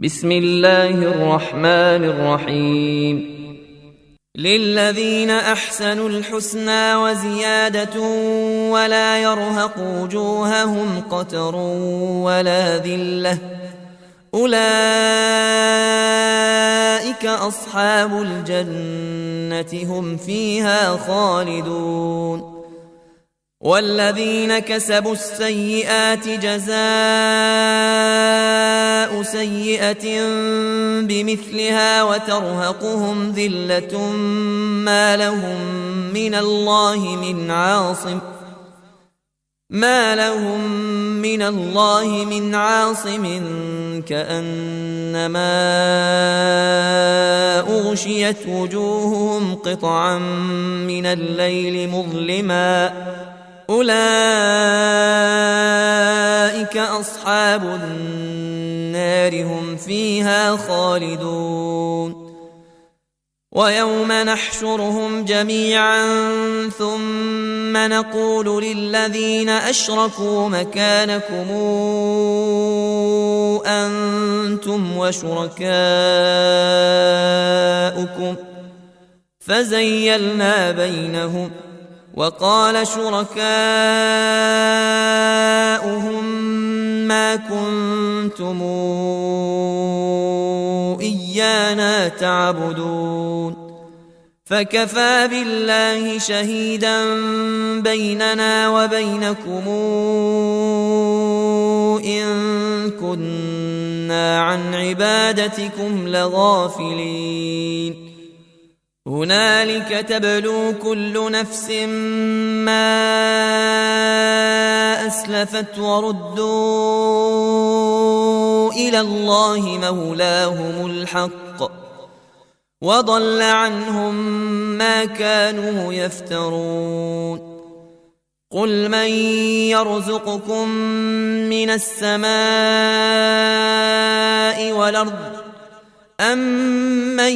بسم الله الرحمن الرحيم. للذين أحسنوا الحسنى وزيادة ولا يرهق وجوههم قتر ولا ذلة، أولئك أصحاب الجنة هم فيها خالدون. والذين كسبوا السيئات جزاء سيئة بمثلها وترهقهم ذلة ما لهم من الله من عاصم كأنما أغشيت وجوههم قطعا من الليل مظلما، أولئك أصحاب النار هم فيها خالدون. ويوم نحشرهم جميعا ثم نقول للذين أشركوا مكانكم أنتم وشركاؤكم فزيلنا بينهم، وقال شركاؤهم ما كنتم إيانا تعبدون، فكفى بالله شهيدا بيننا وبينكم إن كنا عن عبادتكم لغافلين. هنالك تبلو كل نفس ما أسلفت وردوا إلى الله مولاهم الحق وضل عنهم ما كانوا يفترون. قل من يرزقكم من السماء والأرض أمن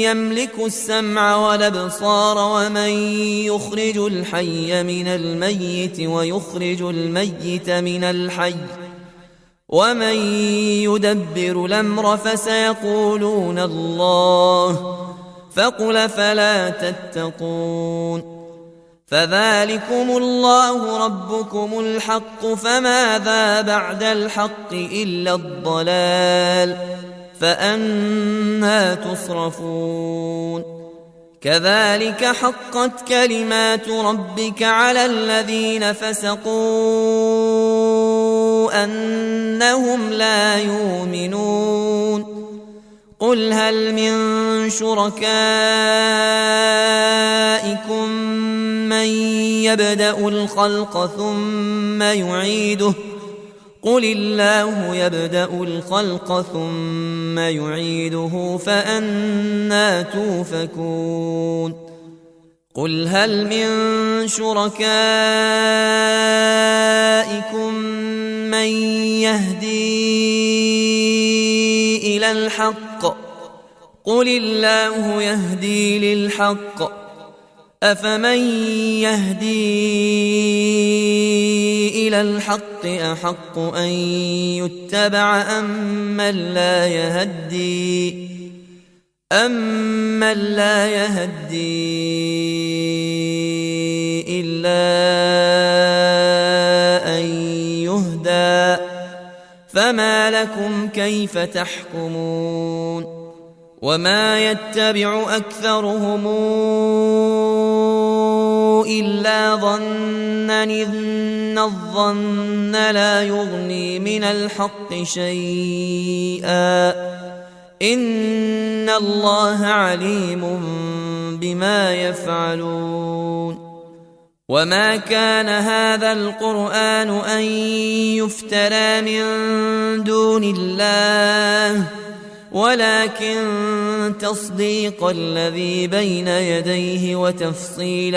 يملك السمع والأبصار ومن يخرج الحي من الميت ويخرج الميت من الحي ومن يدبر الأمر فسيقولون الله، فقل فلا تتقون. فذلكم الله ربكم الحق، فماذا بعد الحق إلا الضلال، فأنى تصرفون. كذلك حقت كلمات ربك على الذين فسقوا أنهم لا يؤمنون. قل هل من شركائكم من يبدأ الخلق ثم يعيده، قل الله يبدأ الخلق ثم يعيده فأنى توفكون. قل هل من شركائكم من يهدي إلى الحق، قل الله يهدي للحق، أفمن يهدي إلى الحق أحق أن يتبع أمن لا يهدي إلا أن يهدى، فما لكم كيف تحكمون. وما يتبع أكثرهم إلا ظنا إن الظن لا يغني من الحق شيئا، إن الله عليم بما يفعلون. وما كان هذا القرآن أن يفترى من دون الله، ولكن تصديق الذي بين يديه وتفصيل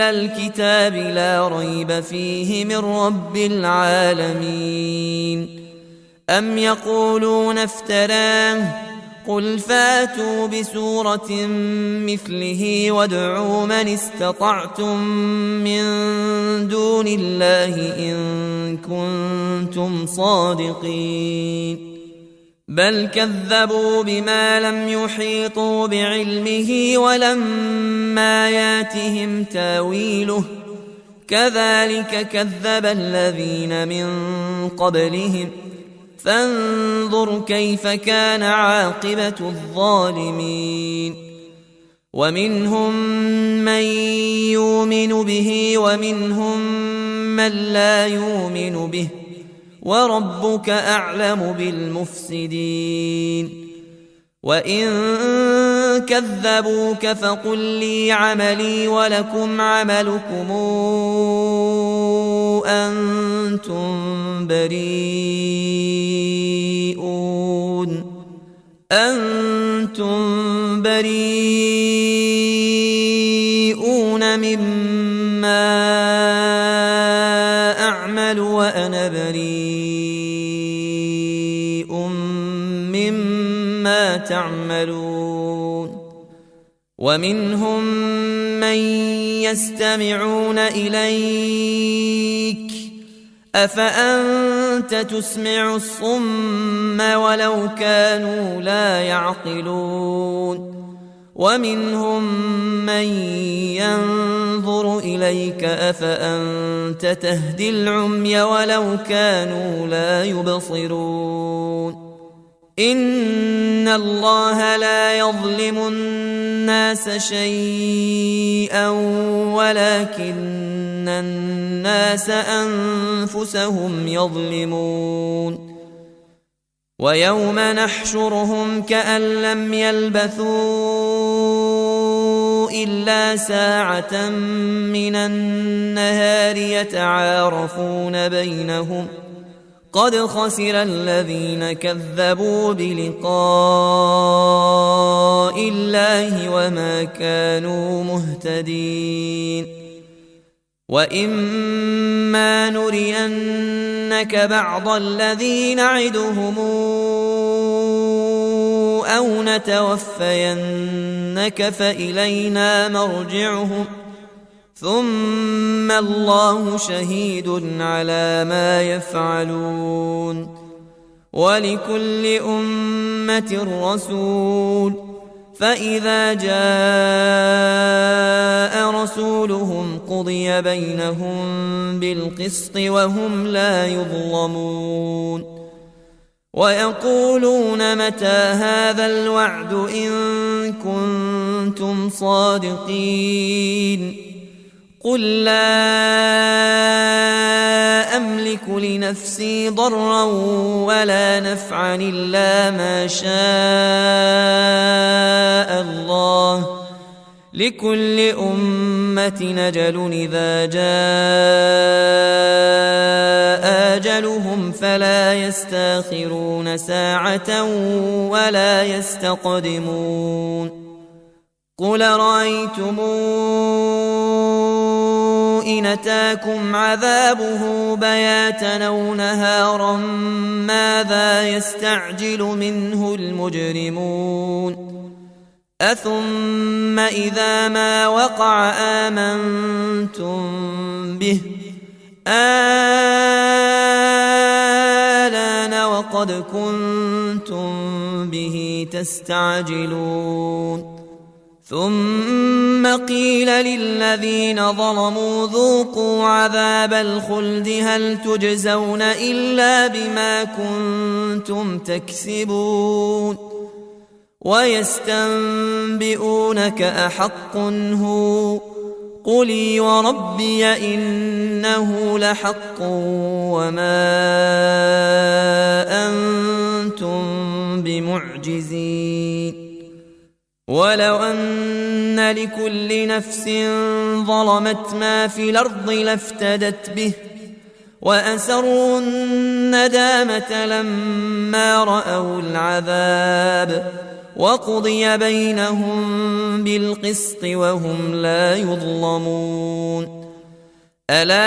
الكتاب لا ريب فيه من رب العالمين. أم يقولون افتراه، قل فاتوا بسورة مثله وادعوا من استطعتم من دون الله إن كنتم صادقين بل كذبوا بما لم يحيطوا بعلمه ولما ياتهم تاويله كذلك كذب الذين من قبلهم فانظر كيف كان عاقبة الظالمين ومنهم من يؤمن به ومنهم من لا يؤمن به وربك أعلم بالمفسدين وإن كذبوك فقل لي عملي ولكم عملكم أنتم بريئون مما أعمل وأنا بريء مما تعملون ومنهم من يستمعون إليك أفأنت تسمع الصم ولو كانوا لا يعقلون ومنهم من ينظر إليك أفأنت تهدي العمي ولو كانوا لا يبصرون إن الله لا يظلم الناس شيئا ولكن الناس أنفسهم يظلمون ويوم نحشرهم كأن لم يلبثوا إلا ساعة من النهار يتعارفون بينهم قد خسر الذين كذبوا بلقاء الله وما كانوا مهتدين وإما نرينك بعض الذي نعدهم أو نتوفينك فإلينا مرجعهم ثم الله شهيد على ما يفعلون ولكل أمة رسول فإذا جاء رسولهم قضي بينهم بالقسط وهم لا يظلمون ويقولون متى هذا الوعد إن كنتم صادقين قل لا أملك لنفسي ضرا ولا نفعا إلا ما شاء الله لكل أمة أجل إذا جاء أجلهم فلا يستأخرون ساعة ولا يستقدمون قل رأيتم إن أتاكم عذابه بياتا أو نهارا ماذا يستعجل منه المجرمون أثم إذا ما وقع آمنتم به آلان وقد كنتم به تستعجلون ثم قيل للذين ظلموا ذوقوا عذاب الخلد هل تجزون إلا بما كنتم تكسبون ويستنبئونك أحق هو قل وربي إنه لحق وما أنتم بمعجزين ولو أن لكل نفس ظلمت ما في الأرض لافتدت به وأسروا الندامة لما رأوا العذاب وقضي بينهم بالقسط وهم لا يظلمون ألا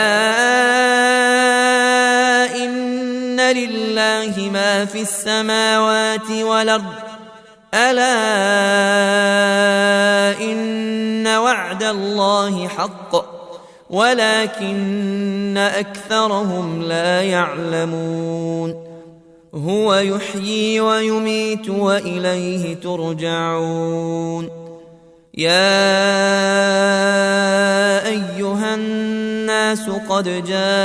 إن لله ما في السماوات والأرض ألا إن وعد الله حق ولكن أكثرهم لا يعلمون هو يحيي ويميت وإليه ترجعون يا أيها الناس قد جاءتكم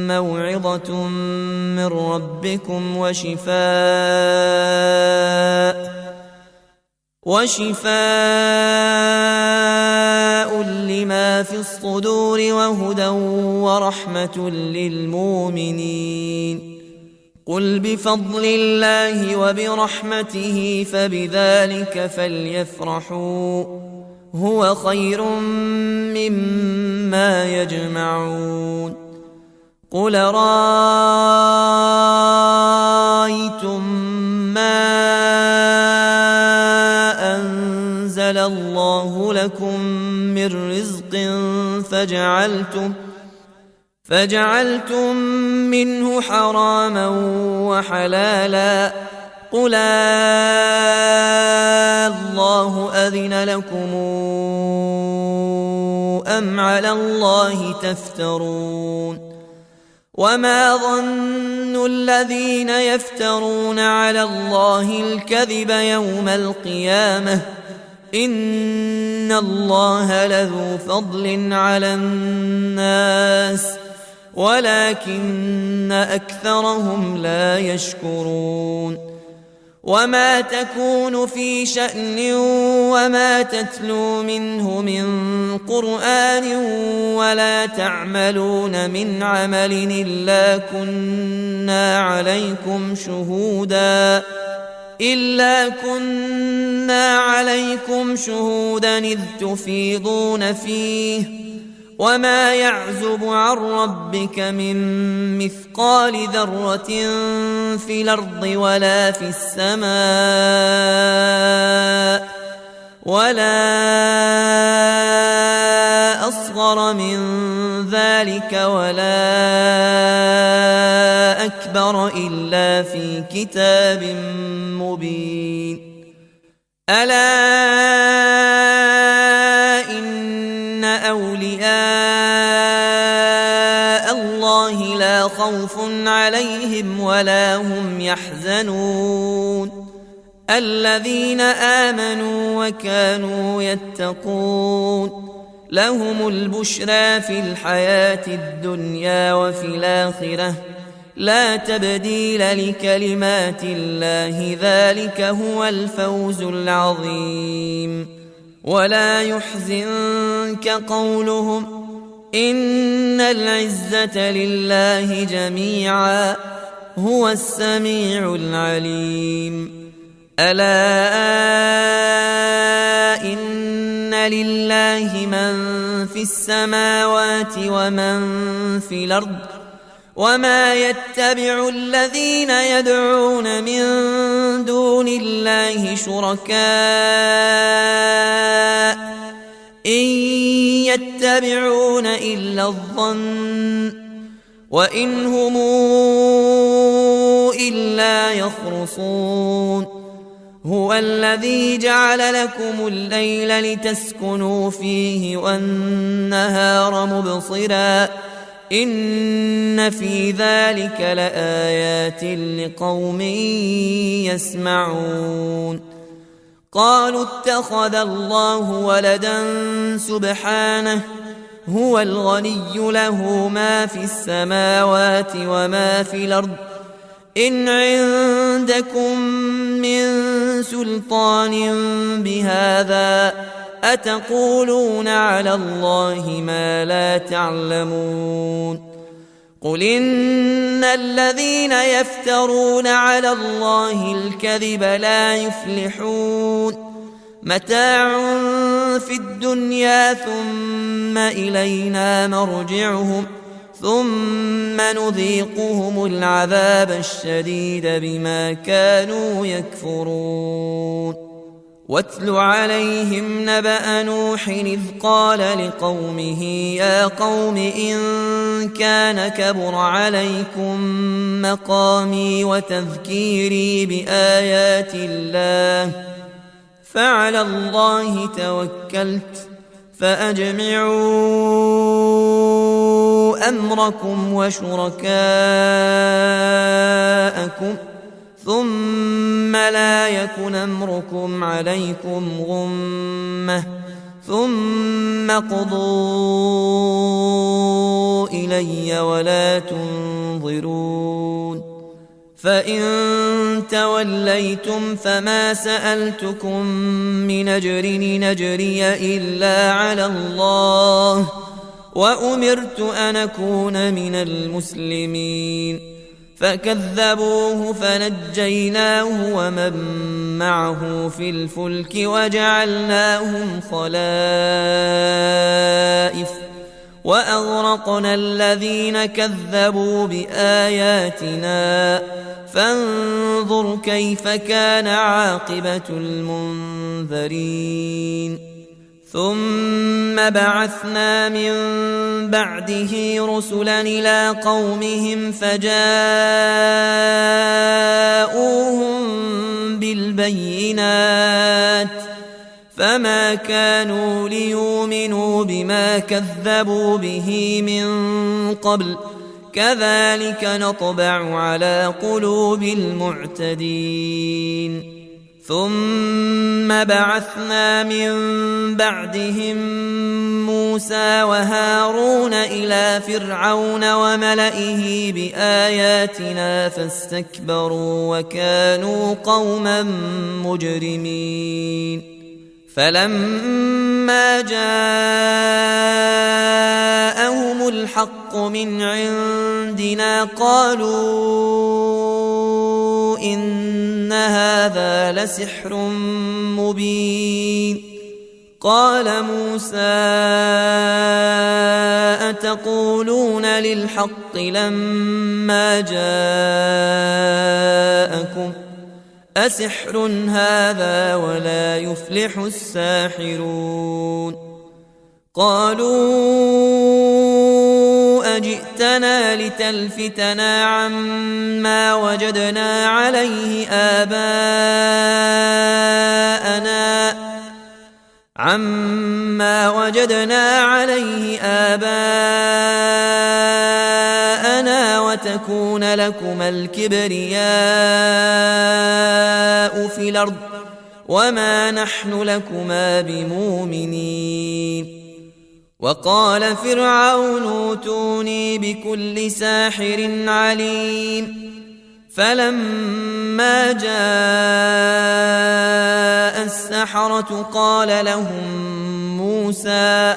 موعظة من ربكم وشفاء لما في الصدور وهدى ورحمة للمؤمنين قل بفضل الله وبرحمته فبذلك فليفرحوا هو خير مما يجمعون قل رأيتم ما أنزل الله لكم من رزق فجعلتم منه حراما وحلالا قل الله أذن لكم أم على الله تفترون وما ظن الذين يفترون على الله الكذب يوم القيامة إن الله لذو فضل على الناس ولكن أكثرهم لا يشكرون وما تكون في شأن وما تتلو منه من قرآن ولا تعملون من عمل إلا كنا عليكم شهودا إذ تفيضون فيه وما يعزب عن ربك من مثقال ذرة في الأرض ولا في السماء ولا أصغر من ذلك ولا أكبر إلا في كتاب مبين ألا إن أولياء الله لا خوف عليهم ولا هم يحزنون الذين آمنوا وكانوا يتقون لهم البشرى في الحياة الدنيا وفي الآخرة لا تبديل لكلمات الله ذلك هو الفوز العظيم ولا يحزنك قولهم إن العزة لله جميعا هو السميع العليم ألا إن لله من في السماوات ومن في الأرض وما يتبع الذين يدعون من دون الله شركاء إن يتبعون إلا الظن وإن هم إلا يخرصون هو الذي جعل لكم الليل لتسكنوا فيه والنهار مبصرا إن في ذلك لآيات لقوم يسمعون قالوا اتخذ الله ولدا سبحانه هو الغني له ما في السماوات وما في الأرض إن عندكم من سلطان بهذا أتقولون على الله ما لا تعلمون قل إن الذين يفترون على الله الكذب لا يفلحون متاع في الدنيا ثم إلينا مرجعهم ثم نذيقهم العذاب الشديد بما كانوا يكفرون واتل عليهم نبأ نوح إذ قال لقومه يا قوم إن كان كبر عليكم مقامي وتذكيري بآيات الله فعلى الله توكلت فأجمعوا أمركم وشركاءكم ثم لا يكن أمركم عليكم غمة ثم قضوا إلي ولا تنظرون فإن توليتم فما سألتكم من أجر نجري إلا على الله وأمرت أن أكون من المسلمين فكذبوه فنجيناه ومن معه في الفلك وجعلناهم خلائف وأغرقنا الذين كذبوا بآياتنا فانظر كيف كان عاقبة المنذرين ثم بعثنا من بعده رسلا إلى قومهم فجاءوهم بالبينات فما كانوا ليؤمنوا بما كذبوا به من قبل كذلك نطبع على قلوب المعتدين ثم بعثنا من بعدهم موسى وهارون إلى فرعون وملئه بآياتنا فاستكبروا وكانوا قوما مجرمين فلما جاءهم الحق من عندنا قالوا إن هذا لسحر مبين قال موسى أتقولون للحق لما جاءكم أسحر هذا ولا يفلح الساحرون قالوا أجئتنا لتلفتنا عما وجدنا عليه آباءنا وتكون لكما الكبرياء في الأرض وما نحن لكما بمؤمنين وقال فرعون ائتوني بكل ساحر عليم فلما جاء السحرة قال لهم موسى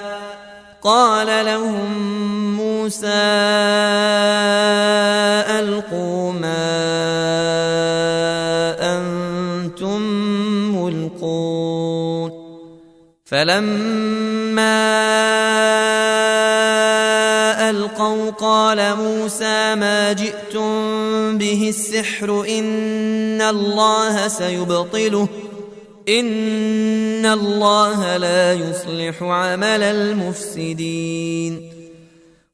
ألقوا ما أنتم ملقون فلما ألقوا قال موسى ما جئتم به السحر إن الله سيبطله إن الله لا يصلح عمل المفسدين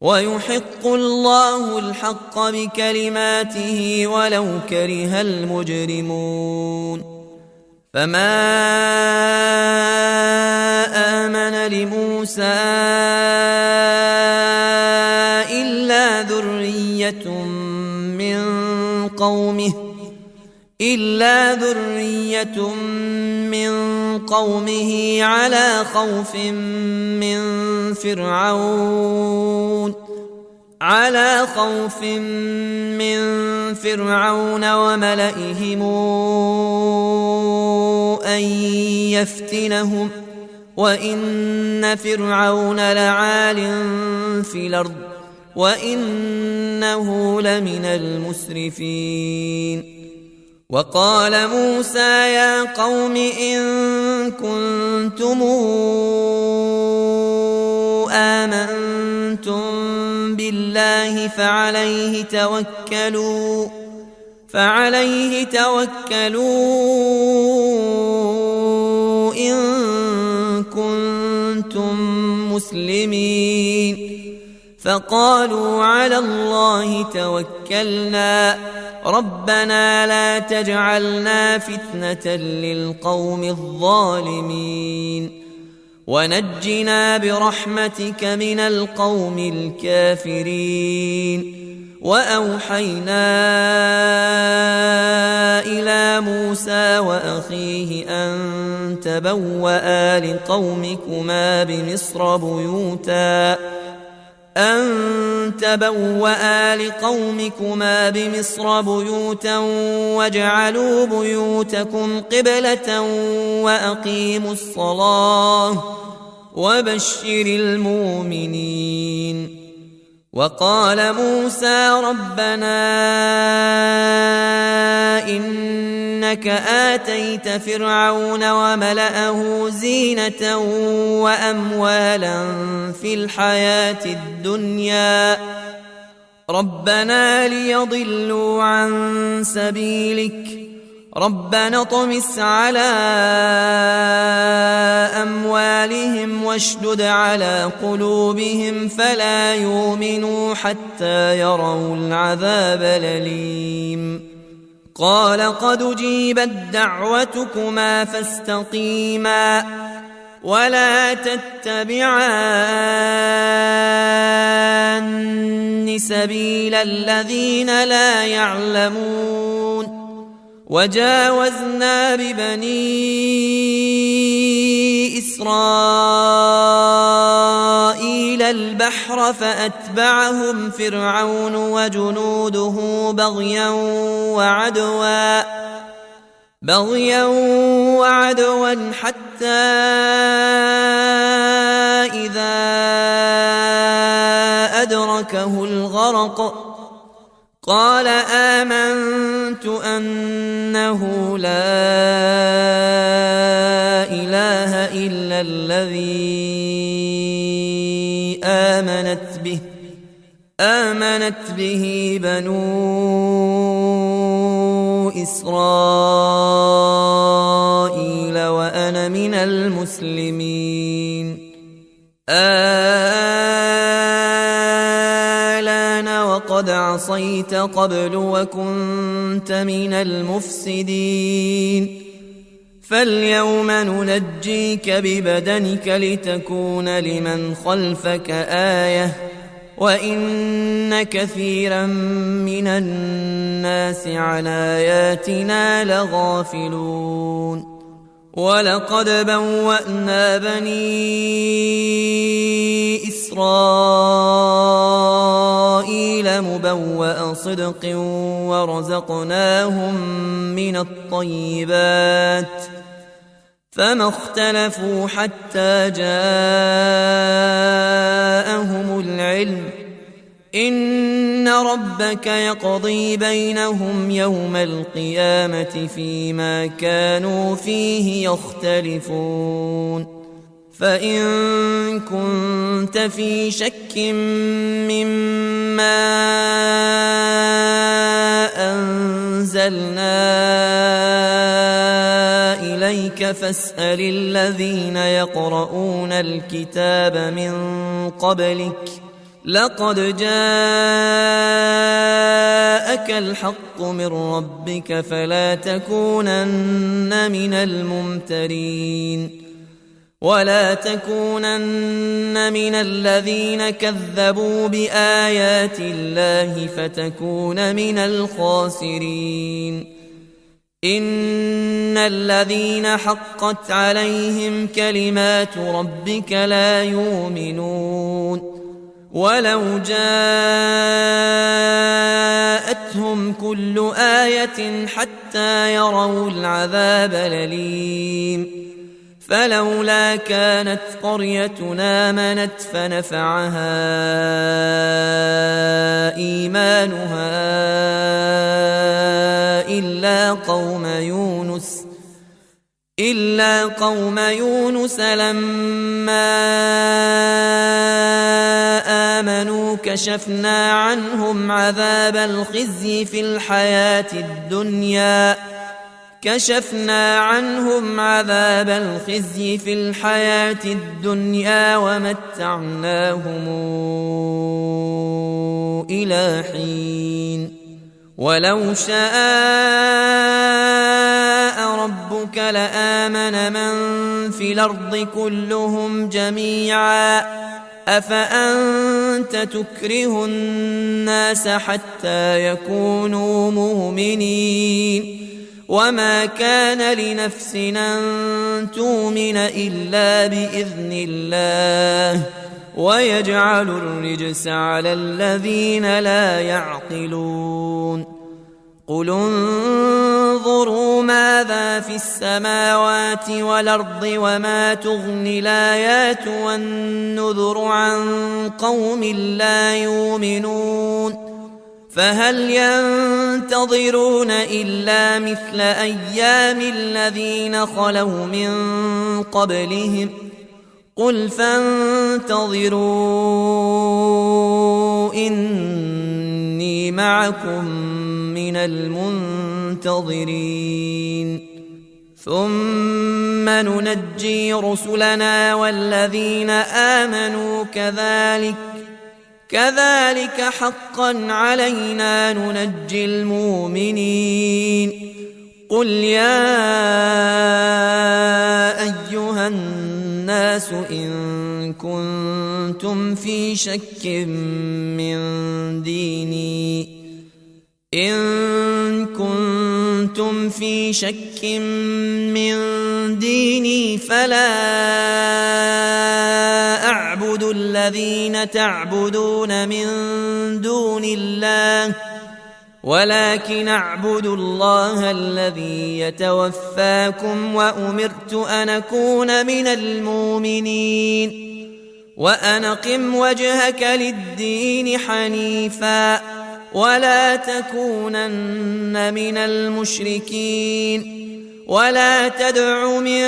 ويحق الله الحق بكلماته ولو كره المجرمون فما آمن لموسى إلا ذرية من قومه على خوف من فرعون وملئهم أن يفتنهم وإن فرعون لعال في الأرض وإنه لمن المسرفين وقال موسى يا قوم إن كنتم آمنتم بالله فعليه توكلوا إن كنتم مسلمين فقالوا على الله توكلنا ربنا لا تجعلنا فتنة للقوم الظالمين ونجنا برحمتك من القوم الكافرين. وأوحينا إلى موسى وأخيه أن تبوأ لقومكما بمصر بيوتا واجعلوا بيوتكم قبلة وأقيموا الصلاة وبشر المؤمنين. وقال موسى ربنا إنك آتيت فرعون وملأه زينة وأموالا في الحياة الدنيا ربنا ليضلوا عن سبيلك ربنا اطمس على أموالهم واشدد على قلوبهم فلا يؤمنوا حتى يروا العذاب الأليم. قال قد أجيبت دعوتكما فاستقيما ولا تتبعان سبيل الذين لا يعلمون. وجاوزنا ببني إسرائيل البحر فأتبعهم فرعون وجنوده بغيا وعدوا حتى إذا أدركه الغرق قال آمنت أنه لا إله إلا الذي آمنت به بنو إسرائيل وأنا من المسلمين. وقد عصيت قبل وكنت من المفسدين فاليوم ننجيك ببدنك لتكون لمن خلفك آية وإن كثيرا من الناس عن آياتنا لغافلون. ولقد بوأنا بني إسرائيل مبوأ صدق ورزقناهم من الطيبات فما اختلفوا حتى جاءهم العلم إن ربك يقضي بينهم يوم القيامة فيما كانوا فيه يختلفون. فإن كنت في شك مما أنزلنا إليك فاسأل الذين يقرؤون الكتاب من قبلك لقد جاءك الحق من ربك فلا تكونن من الممترين ولا تكونن من الذين كذبوا بآيات الله فتكون من الخاسرين. إن الذين حقت عليهم كلمات ربك لا يؤمنون ولو جاءتهم كل آية حتى يروا العذاب الأليم فلولا كانت قريتنا آمنت فنفعها إيمانها إلا قوم يونس لما آمنوا كشفنا عنهم عذاب الخزي في الحياة الدنيا كشفنا عنهم عذاب الخزي في الحياة الدنيا ومتعناهم إلى حين ولو شاء ربك لآمن من في الأرض كلهم جميعا أفأنت تكره الناس حتى يكونوا مؤمنين وما كان لنفس أن تؤمن إلا بإذن الله ويجعل الرجس على الذين لا يعقلون قل انظروا ماذا في السماوات والأرض وما تغني الآيات والنذر عن قوم لا يؤمنون فهل ينتظرون إلا مثل أيام الذين خلوا من قبلهم قل فانتظروا إني معكم من المنتظرين ثم ننجي رسلنا والذين آمنوا كذلك حقا علينا ننجي المؤمنين قل يا أيها الناس إن كنتم في شك من ديني فلا أعبد الذين تعبدون من دون الله ولكن أعبد الله الذي يتوفاكم وأمرت أن أكون من المؤمنين وأن أقم وجهك للدين حنيفا ولا تكونن من المشركين ولا تدع من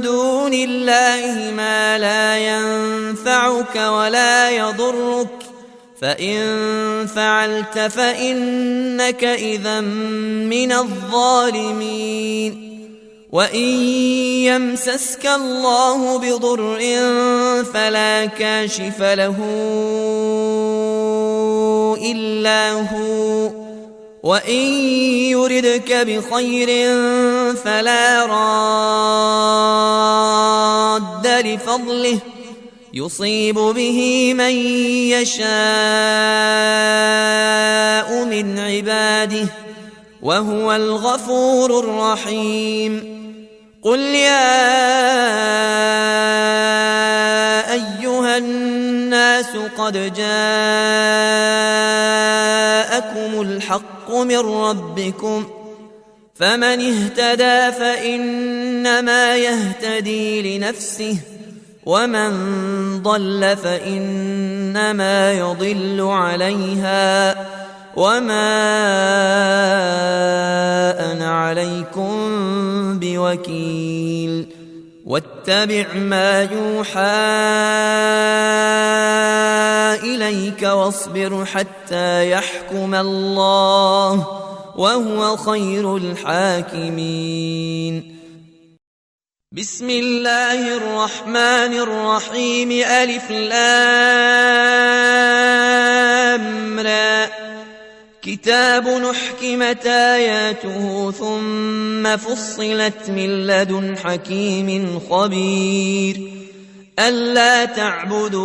دون الله ما لا ينفعك ولا يضرك فإن فعلت فإنك إذا من الظالمين وإن يمسسك الله بضر فلا كاشف له إلا هو وإن يردك بخير فلا راد لفضله يصيب به من يشاء من عباده وهو الغفور الرحيم قل يا أيها الناس قد جاءكم الحق من ربكم فمن اهتدى فإنما يهتدي لنفسه ومن ضل فإنما يضل عليها وما أنا عليكم بوكيل واتبع ما يوحى إليك واصبر حتى يحكم الله وهو خير الحاكمين بسم الله الرحمن الرحيم ألف لام را كتاب أحكمت آياته ثم فصلت من لدن حكيم خبير ألا تعبدوا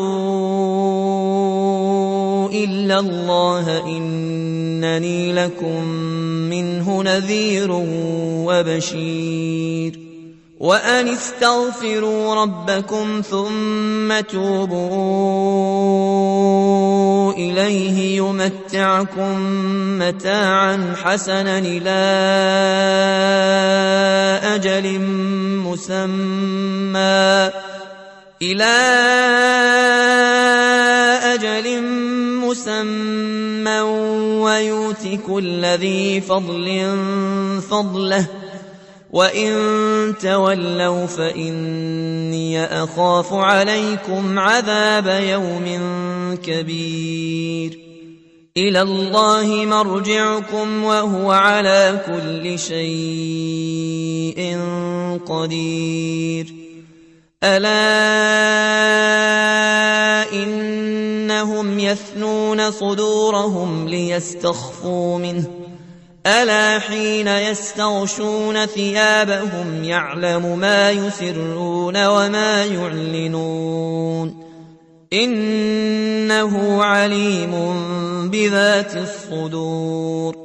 إلا الله إنني لكم منه نذير وبشير وأن استغفروا ربكم ثم توبوا إليه يمتعكم متاعا حسنا إلى أجل مسمى ويؤت كل ذي فضل فضله وإن تولوا فإني أخاف عليكم عذاب يوم كبير إلى الله مرجعكم وهو على كل شيء قدير ألا إنهم يثنون صدورهم ليستخفوا منه ألا حين يستغشون ثيابهم يعلم ما يسرون وما يعلنون إنه عليم بذات الصدور